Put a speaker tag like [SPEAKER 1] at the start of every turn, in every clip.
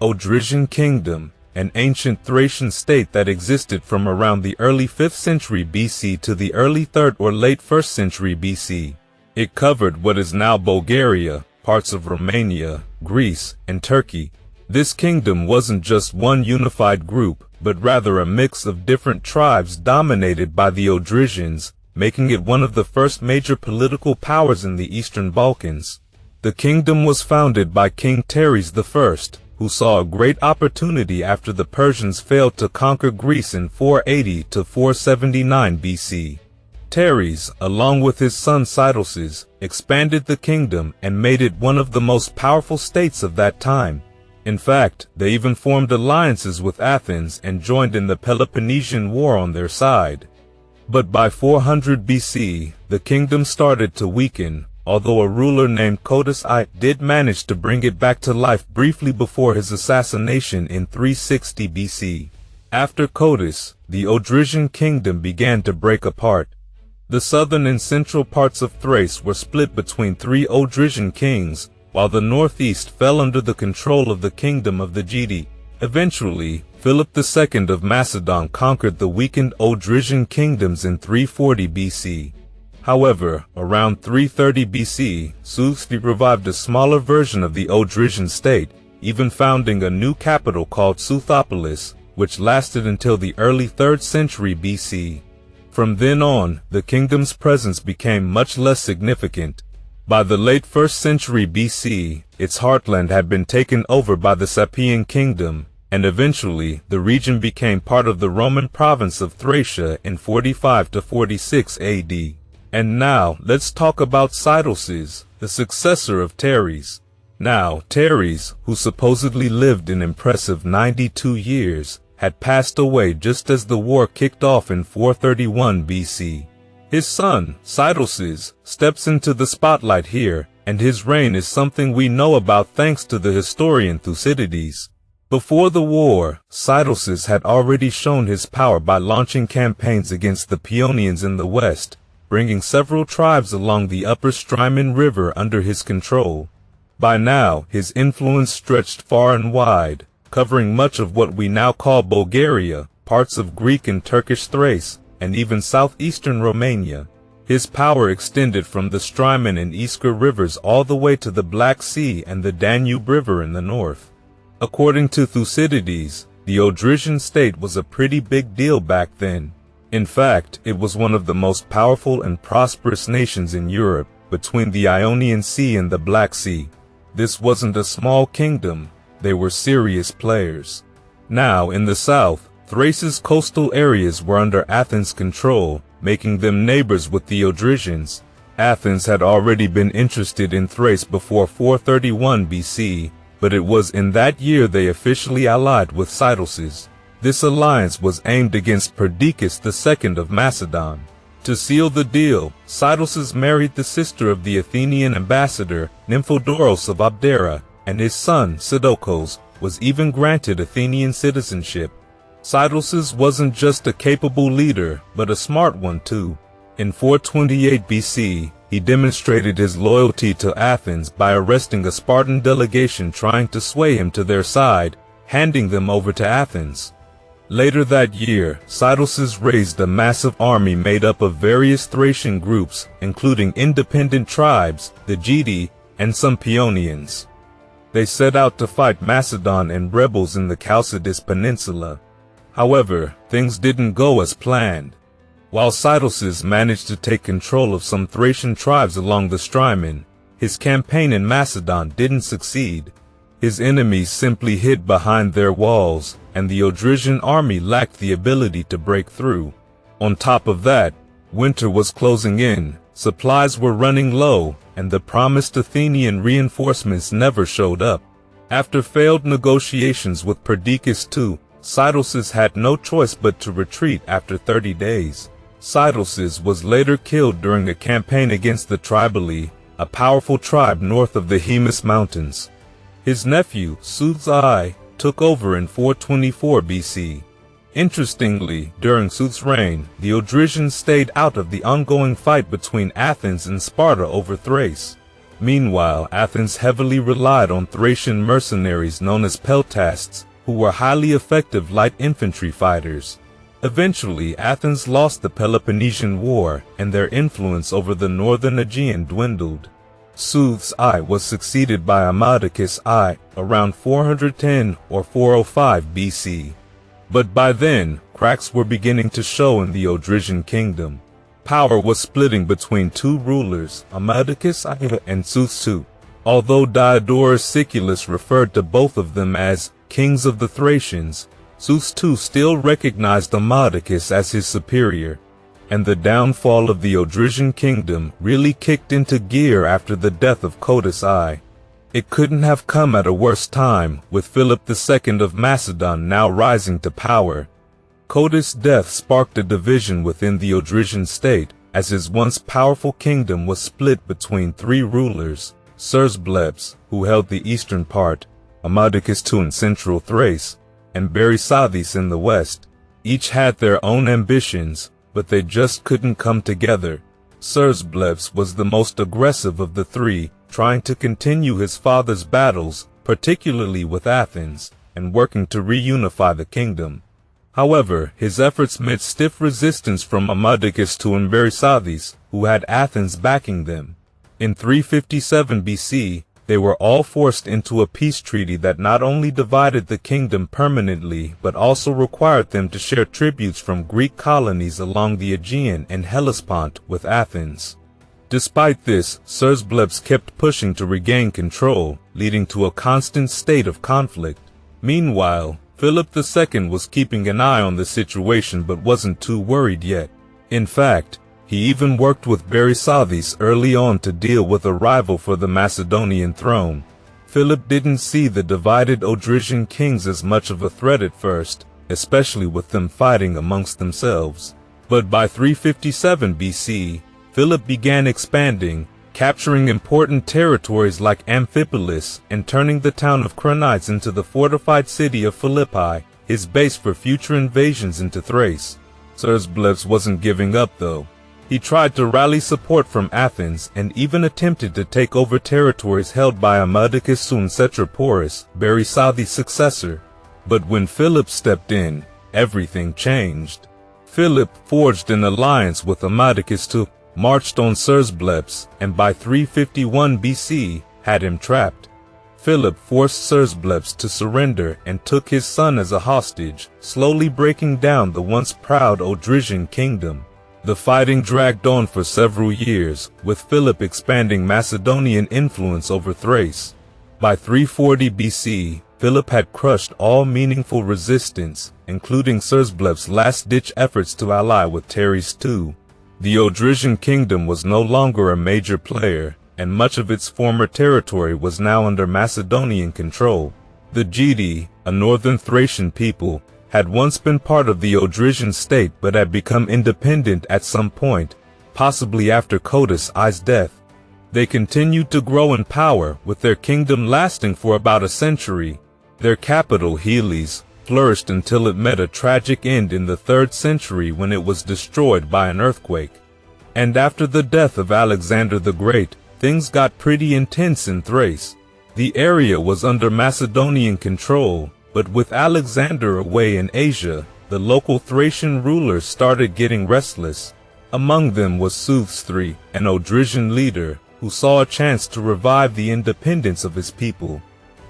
[SPEAKER 1] Odrysian Kingdom, an ancient Thracian state that existed from around the early 5th century BC to the early 3rd or late 1st century BC. It covered what is now Bulgaria, parts of Romania, Greece, and Turkey. This kingdom wasn't just one unified group, but rather a mix of different tribes dominated by the Odrysians, making it one of the first major political powers in the Eastern Balkans. The kingdom was founded by King Thrace I, who saw a great opportunity after the Persians failed to conquer Greece in 480 to 479 BC. Thrace, along with his son Sitalces, expanded the kingdom and made it one of the most powerful states of that time. In fact, they even formed alliances with Athens and joined in the Peloponnesian War on their side. But by 400 BC, the kingdom started to weaken, although a ruler named Seuthes I did manage to bring it back to life briefly before his assassination in 360 BC. After Seuthes, the Odrysian Kingdom began to break apart. The southern and central parts of Thrace were split between 3 Odrysian kings, while the northeast fell under the control of the kingdom of the Gedi. Eventually, Philip II of Macedon conquered the weakened Odrysian kingdoms in 340 BC. However, around 330 BC, Seuthes III revived a smaller version of the Odrysian state, even founding a new capital called Seuthopolis, which lasted until the early 3rd century BC. From then on, the kingdom's presence became much less significant. By the late 1st century BC, its heartland had been taken over by the Sapaean kingdom, and eventually the region became part of the Roman province of Thracia in 45 to 46 AD. And now, let's talk about Sitalces, the successor of Thrace. Now, Thrace, who supposedly lived an impressive 92 years, had passed away just as the war kicked off in 431 BC. His son, Sitalces, steps into the spotlight here, and his reign is something we know about thanks to the historian Thucydides. Before the war, Sitalces had already shown his power by launching campaigns against the Paeonians in the west, bringing several tribes along the upper Strymon River under his control. By now, his influence stretched far and wide, covering much of what we now call Bulgaria, parts of Greek and Turkish Thrace, and even southeastern Romania. His power extended from the Strymon and Iskra rivers all the way to the Black Sea and the Danube River in the north. According to Thucydides, the Odrysian state was a pretty big deal back then. In fact, it was one of the most powerful and prosperous nations in Europe, between the Ionian Sea and the Black Sea. This wasn't a small kingdom, they were serious players. Now, in the south, Thrace's coastal areas were under Athens' control, making them neighbors with the Odrysians. Athens had already been interested in Thrace before 431 BC, but it was in that year they officially allied with Sitalces. This alliance was aimed against Perdiccas II of Macedon. To seal the deal, Sitalces married the sister of the Athenian ambassador Nymphodoros of Abdera, and his son, Sitalces, was even granted Athenian citizenship. Sitalces wasn't just a capable leader, but a smart one too. In 428 BC, he demonstrated his loyalty to Athens by arresting a Spartan delegation trying to sway him to their side, handing them over to Athens. Later that year, Sitalces raised a massive army made up of various Thracian groups, including independent tribes, the Gedi, and some Paeonians. They set out to fight Macedon and rebels in the Chalcidice Peninsula. However, things didn't go as planned. While Sitalces managed to take control of some Thracian tribes along the Strymon, his campaign in Macedon didn't succeed. His enemies simply hid behind their walls, and the Odrysian army lacked the ability to break through. On top of that, winter was closing in, supplies were running low, and the promised Athenian reinforcements never showed up. After failed negotiations with Perdiccas II, Sitalces had no choice but to retreat after 30 days. Sitalces was later killed during a campaign against the Tribali, a powerful tribe north of the Haemus Mountains. His nephew, Seuthes I, took over in 424 BC. Interestingly, during Seuthes' reign, the Odrysians stayed out of the ongoing fight between Athens and Sparta over Thrace. Meanwhile, Athens heavily relied on Thracian mercenaries known as peltasts, who were highly effective light infantry fighters. Eventually, Athens lost the Peloponnesian War, and their influence over the northern Aegean dwindled. Seuthes I was succeeded by Amadocus I around 410 or 405 BC. But by then, cracks were beginning to show in the Odrysian Kingdom. Power was splitting between two rulers, Amadocus I and Seuthes II. Although Diodorus Siculus referred to both of them as kings of the Thracians, Seuthes II still recognized Amadocus as his superior, and the downfall of the Odrysian Kingdom really kicked into gear after the death of Seuthes I. It couldn't have come at a worse time, with Philip II of Macedon now rising to power. Seuthes' death sparked a division within the Odrysian state, as his once powerful kingdom was split between three rulers: Seuthopolis, who held the eastern part, Amadocus II in central Thrace, and Bisanthē in the west. Each had their own ambitions, but they just couldn't come together. Seuthopolis was the most aggressive of the three, trying to continue his father's battles, particularly with Athens, and working to reunify the kingdom. However, his efforts met stiff resistance from Amadocus II and Bisanthē, who had Athens backing them. In 357 BC, they were all forced into a peace treaty that not only divided the kingdom permanently but also required them to share tributes from Greek colonies along the Aegean and Hellespont with Athens. Despite this, Seuthopolis kept pushing to regain control, leading to a constant state of conflict. Meanwhile, Philip II was keeping an eye on the situation but wasn't too worried yet. In fact, he even worked with Bisanthē early on to deal with a rival for the Macedonian throne. Philip didn't see the divided Odrysian kings as much of a threat at first, especially with them fighting amongst themselves. But by 357 BC, Philip began expanding, capturing important territories like Amphipolis and turning the town of Cronides into the fortified city of Philippi, his base for future invasions into Thrace. Seuthopolis wasn't giving up though. He tried to rally support from Athens and even attempted to take over territories held by Amadocus II and Seuthopolis, Bisanthē's successor. But when Philip stepped in, everything changed. Philip forged an alliance with Amadocus II, marched on Seuthopolis, and by 351 BC, had him trapped. Philip forced Seuthopolis to surrender and took his son as a hostage, slowly breaking down the once proud Odrysian Kingdom. The fighting dragged on for several years, with Philip expanding Macedonian influence over Thrace. By 340 BC, Philip had crushed all meaningful resistance, including Seuthopolis' last-ditch efforts to ally with Thrace II. The Odrysian Kingdom was no longer a major player, and much of its former territory was now under Macedonian control. The Geti, a northern Thracian people, had once been part of the Odrysian state but had become independent at some point, possibly after Seuthes I's death. They continued to grow in power, with their kingdom lasting for about a century. Their capital, Helis, flourished until it met a tragic end in the 3rd century when it was destroyed by an earthquake. And after the death of Alexander the Great, things got pretty intense in Thrace. The area was under Macedonian control, but with Alexander away in Asia, the local Thracian rulers started getting restless. Among them was Seuthes III, an Odrysian leader, who saw a chance to revive the independence of his people.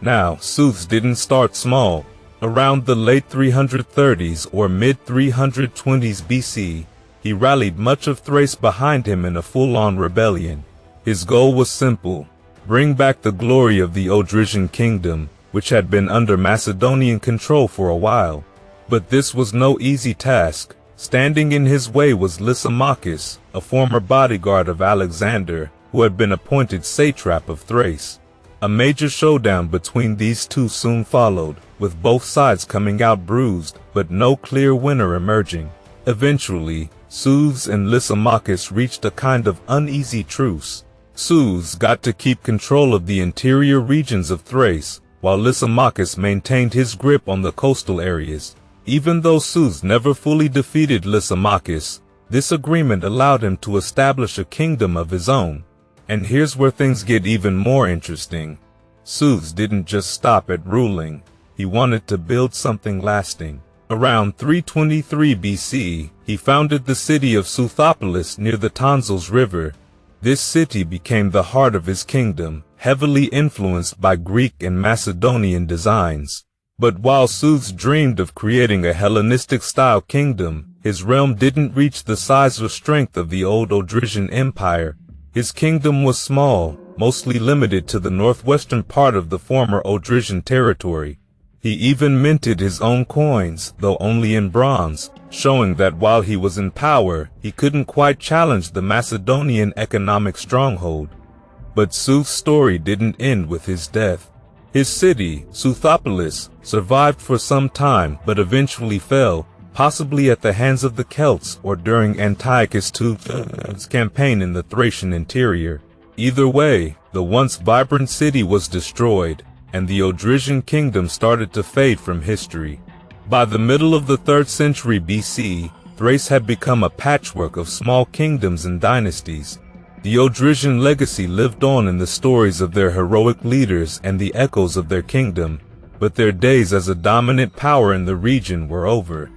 [SPEAKER 1] Now, Seuthes didn't start small. Around the late 330s or mid-320s BC, he rallied much of Thrace behind him in a full-on rebellion. His goal was simple: bring back the glory of the Odrysian Kingdom, which had been under Macedonian control for a while. But this was no easy task. Standing in his way was Lysimachus, a former bodyguard of Alexander, who had been appointed satrap of Thrace. A major showdown between these two soon followed, with both sides coming out bruised, but no clear winner emerging. Eventually, Seuthes and Lysimachus reached a kind of uneasy truce. Seuthes got to keep control of the interior regions of Thrace, while Lysimachus maintained his grip on the coastal areas. Even though Seuthes never fully defeated Lysimachus, this agreement allowed him to establish a kingdom of his own. And here's where things get even more interesting. Seuthes didn't just stop at ruling. He wanted to build something lasting. Around 323 BC, he founded the city of Seuthopolis near the Danube River. This city became the heart of his kingdom, heavily influenced by Greek and Macedonian designs. But while Seuthes dreamed of creating a Hellenistic-style kingdom, his realm didn't reach the size or strength of the old Odrysian Empire. His kingdom was small, mostly limited to the northwestern part of the former Odrysian territory. He even minted his own coins, though only in bronze, showing that while he was in power, he couldn't quite challenge the Macedonian economic stronghold. But Seuthes' story didn't end with his death. His city, Seuthopolis, survived for some time but eventually fell, possibly at the hands of the Celts or during Antiochus II's campaign in the Thracian interior. Either way, the once vibrant city was destroyed, and the Odrysian Kingdom started to fade from history. By the middle of the 3rd century BC, Thrace had become a patchwork of small kingdoms and dynasties. The Odrysian legacy lived on in the stories of their heroic leaders and the echoes of their kingdom, but their days as a dominant power in the region were over.